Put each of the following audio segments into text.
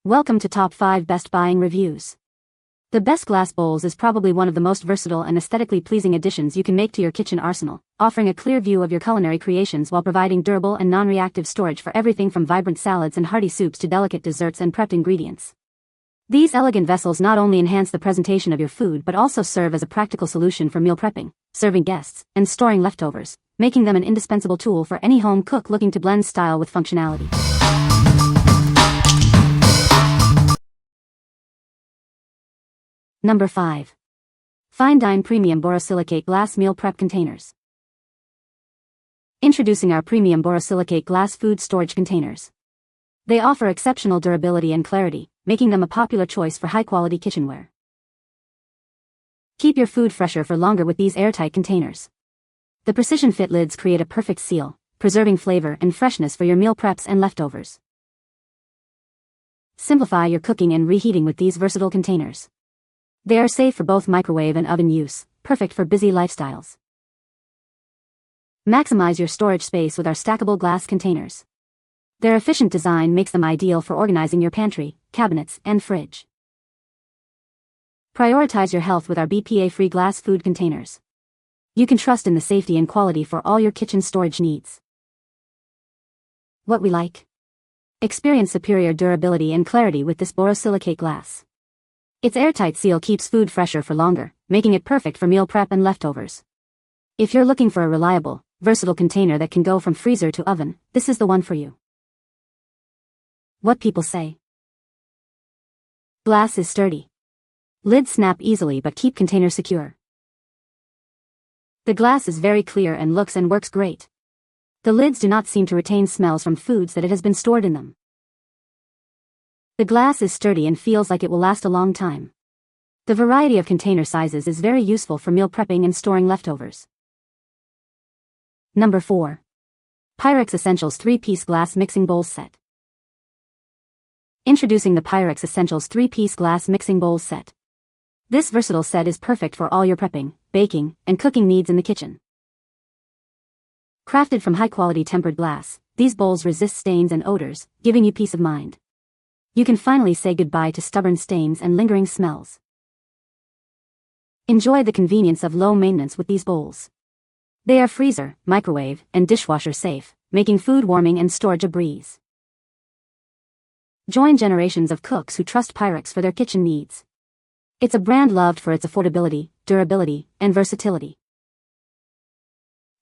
Welcome to Top 5 Best Buying Reviews. The Best Glass Bowls is probably one of the most versatile and aesthetically pleasing additions you can make to your kitchen arsenal, offering a clear view of your culinary creations while providing durable and non-reactive storage for everything from vibrant salads and hearty soups to delicate desserts and prepped ingredients. These elegant vessels not only enhance the presentation of your food but also serve as a practical solution for meal prepping, serving guests, and storing leftovers, making them an indispensable tool for any home cook looking to blend style with functionality. Number 5. FineDine Premium Borosilicate Glass Meal Prep Containers. Introducing our premium borosilicate glass food storage containers. They offer exceptional durability and clarity, making them a popular choice for high-quality kitchenware. Keep your food fresher for longer with these airtight containers. The precision-fit lids create a perfect seal, preserving flavor and freshness for your meal preps and leftovers. Simplify your cooking and reheating with these versatile containers. They are safe for both microwave and oven use, perfect for busy lifestyles. Maximize your storage space with our stackable glass containers. Their efficient design makes them ideal for organizing your pantry, cabinets, and fridge. Prioritize your health with our BPA-free glass food containers. You can trust in the safety and quality for all your kitchen storage needs. What we like. Experience superior durability and clarity with this borosilicate glass. Its airtight seal keeps food fresher for longer, making it perfect for meal prep and leftovers. If you're looking for a reliable, versatile container that can go from freezer to oven, this is the one for you. What people say. Glass is sturdy. Lids snap easily but keep container secure. The glass is very clear and looks and works great. The lids do not seem to retain smells from foods that it has been stored in them. The glass is sturdy and feels like it will last a long time. The variety of container sizes is very useful for meal prepping and storing leftovers. Number 4. Pyrex Essentials 3-Piece Glass Mixing Bowls Set. Introducing the Pyrex Essentials 3-Piece Glass Mixing Bowls Set. This versatile set is perfect for all your prepping, baking, and cooking needs in the kitchen. Crafted from high-quality tempered glass, these bowls resist stains and odors, giving you peace of mind. You can finally say goodbye to stubborn stains and lingering smells. Enjoy the convenience of low maintenance with these bowls. They are freezer, microwave, and dishwasher safe, making food warming and storage a breeze. Join generations of cooks who trust Pyrex for their kitchen needs. It's a brand loved for its affordability, durability, and versatility.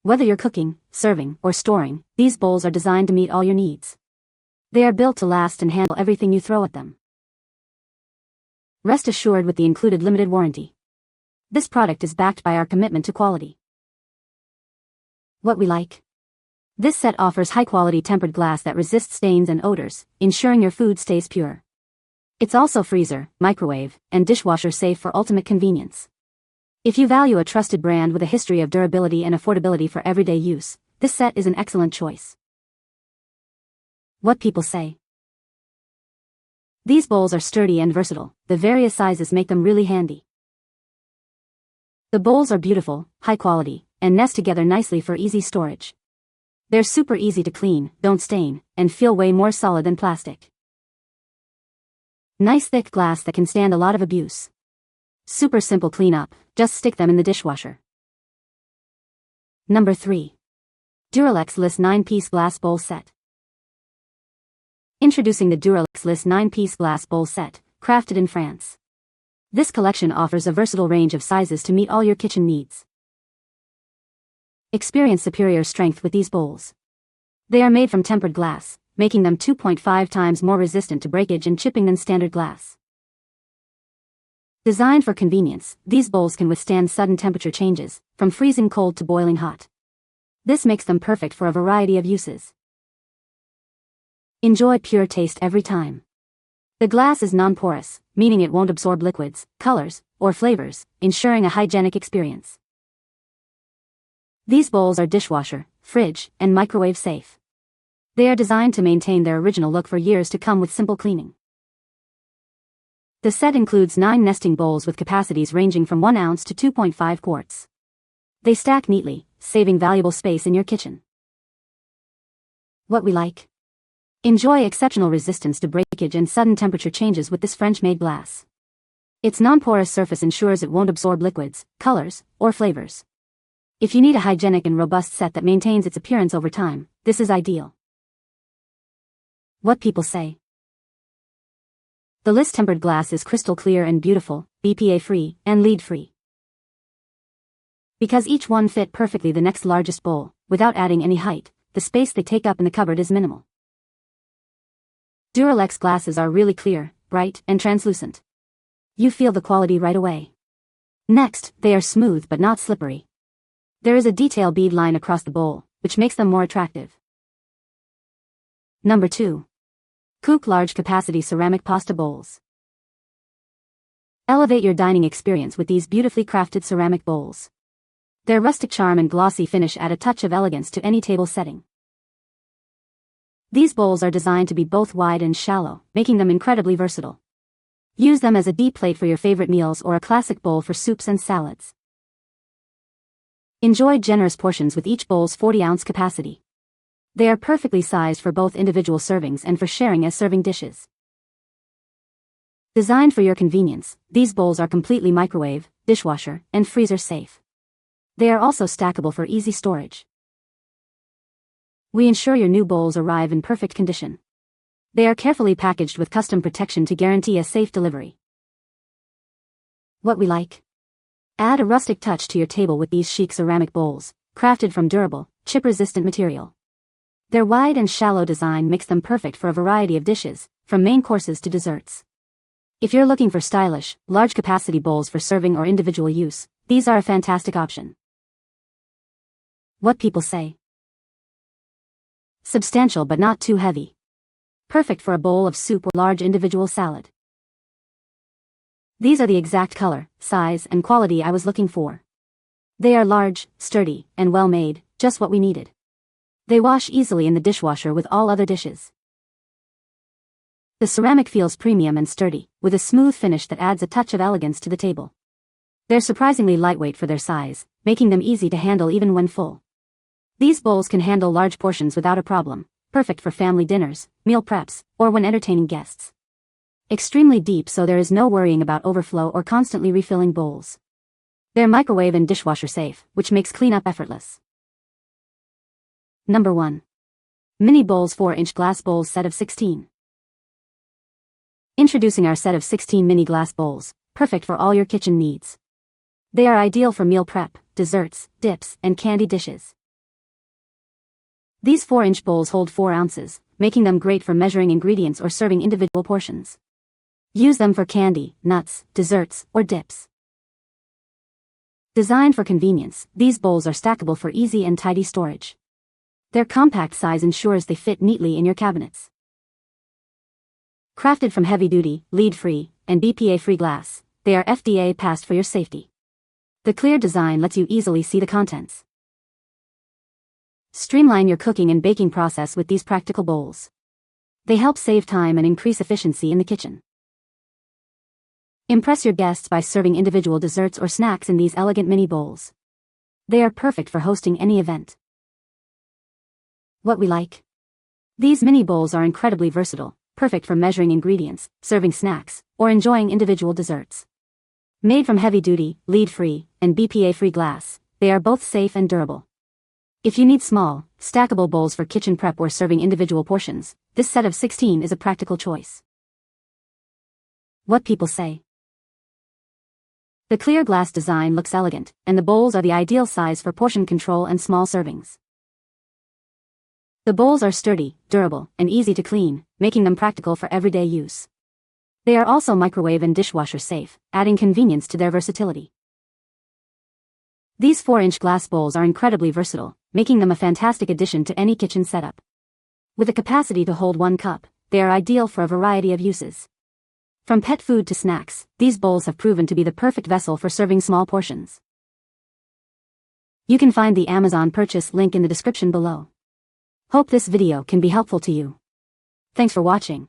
Whether you're cooking, serving, or storing, these bowls are designed to meet all your needs. They are built to last and handle everything you throw at them. Rest assured with the included limited warranty. This product is backed by our commitment to quality. What we like. This set offers high-quality tempered glass that resists stains and odors, ensuring your food stays pure. It's also freezer, microwave, and dishwasher safe for ultimate convenience. If you value a trusted brand with a history of durability and affordability for everyday use, this set is an excellent choice. What people say. These bowls are sturdy and versatile, the various sizes make them really handy. The bowls are beautiful, high quality, and nest together nicely for easy storage. They're super easy to clean, don't stain, and feel way more solid than plastic. Nice thick glass that can stand a lot of abuse. Super simple cleanup, just stick them in the dishwasher. Number 3. Duralex List 9-Piece Glass Bowl Set. Introducing the Duralex List 9-Piece Glass Bowl Set, crafted in France. This collection offers a versatile range of sizes to meet all your kitchen needs. Experience superior strength with these bowls. They are made from tempered glass, making them 2.5 times more resistant to breakage and chipping than standard glass. Designed for convenience, these bowls can withstand sudden temperature changes, from freezing cold to boiling hot. This makes them perfect for a variety of uses. Enjoy pure taste every time. The glass is non-porous, meaning it won't absorb liquids, colors, or flavors, ensuring a hygienic experience. These bowls are dishwasher, fridge, and microwave safe. They are designed to maintain their original look for years to come with simple cleaning. The set includes 9 nesting bowls with capacities ranging from 1 ounce to 2.5 quarts. They stack neatly, saving valuable space in your kitchen. What we like. Enjoy exceptional resistance to breakage and sudden temperature changes with this French-made glass. Its non-porous surface ensures it won't absorb liquids, colors, or flavors. If you need a hygienic and robust set that maintains its appearance over time, this is ideal. What people say. The List tempered glass is crystal clear and beautiful, BPA-free, and lead-free. Because each one fit perfectly the next largest bowl, without adding any height, the space they take up in the cupboard is minimal. Duralex glasses are really clear, bright, and translucent. You feel the quality right away. Next, they are smooth but not slippery. There is a detail bead line across the bowl, which makes them more attractive. Number 2. KooK Large Capacity Ceramic Pasta Bowls. Elevate your dining experience with these beautifully crafted ceramic bowls. Their rustic charm and glossy finish add a touch of elegance to any table setting. These bowls are designed to be both wide and shallow, making them incredibly versatile. Use them as a deep plate for your favorite meals or a classic bowl for soups and salads. Enjoy generous portions with each bowl's 40-ounce capacity. They are perfectly sized for both individual servings and for sharing as serving dishes. Designed for your convenience, these bowls are completely microwave, dishwasher, and freezer safe. They are also stackable for easy storage. We ensure your new bowls arrive in perfect condition. They are carefully packaged with custom protection to guarantee a safe delivery. What we like. Add a rustic touch to your table with these chic ceramic bowls, crafted from durable, chip-resistant material. Their wide and shallow design makes them perfect for a variety of dishes, from main courses to desserts. If you're looking for stylish, large-capacity bowls for serving or individual use, these are a fantastic option. What people say. Substantial but not too heavy. Perfect for a bowl of soup or large individual salad. These are the exact color, size, and quality I was looking for. They are large, sturdy, and well made, just what we needed. They wash easily in the dishwasher with all other dishes. The ceramic feels premium and sturdy, with a smooth finish that adds a touch of elegance to the table. They're surprisingly lightweight for their size, making them easy to handle even when full. These bowls can handle large portions without a problem, perfect for family dinners, meal preps, or when entertaining guests. Extremely deep so there is no worrying about overflow or constantly refilling bowls. They're microwave and dishwasher safe, which makes cleanup effortless. Number 1. Mini Bowls 4-inch Glass Bowls Set of 16. Introducing our set of 16 mini glass bowls, perfect for all your kitchen needs. They are ideal for meal prep, desserts, dips, and candy dishes. These 4-inch bowls hold 4 ounces, making them great for measuring ingredients or serving individual portions. Use them for candy, nuts, desserts, or dips. Designed for convenience, these bowls are stackable for easy and tidy storage. Their compact size ensures they fit neatly in your cabinets. Crafted from heavy-duty, lead-free, and BPA-free glass, they are FDA passed for your safety. The clear design lets you easily see the contents. Streamline your cooking and baking process with these practical bowls. They help save time and increase efficiency in the kitchen. Impress your guests by serving individual desserts or snacks in these elegant mini bowls. They are perfect for hosting any event. What we like. These mini bowls are incredibly versatile, perfect for measuring ingredients, serving snacks, or enjoying individual desserts. Made from heavy-duty, lead-free, and BPA-free glass, they are both safe and durable. If you need small, stackable bowls for kitchen prep or serving individual portions, this set of 16 is a practical choice. What people say. The clear glass design looks elegant, and the bowls are the ideal size for portion control and small servings. The bowls are sturdy, durable, and easy to clean, making them practical for everyday use. They are also microwave and dishwasher safe, adding convenience to their versatility. These 4-inch glass bowls are incredibly versatile, making them a fantastic addition to any kitchen setup. With a capacity to hold 1 cup, they are ideal for a variety of uses. From pet food to snacks, these bowls have proven to be the perfect vessel for serving small portions. You can find the Amazon purchase link in the description below. Hope this video can be helpful to you. Thanks for watching.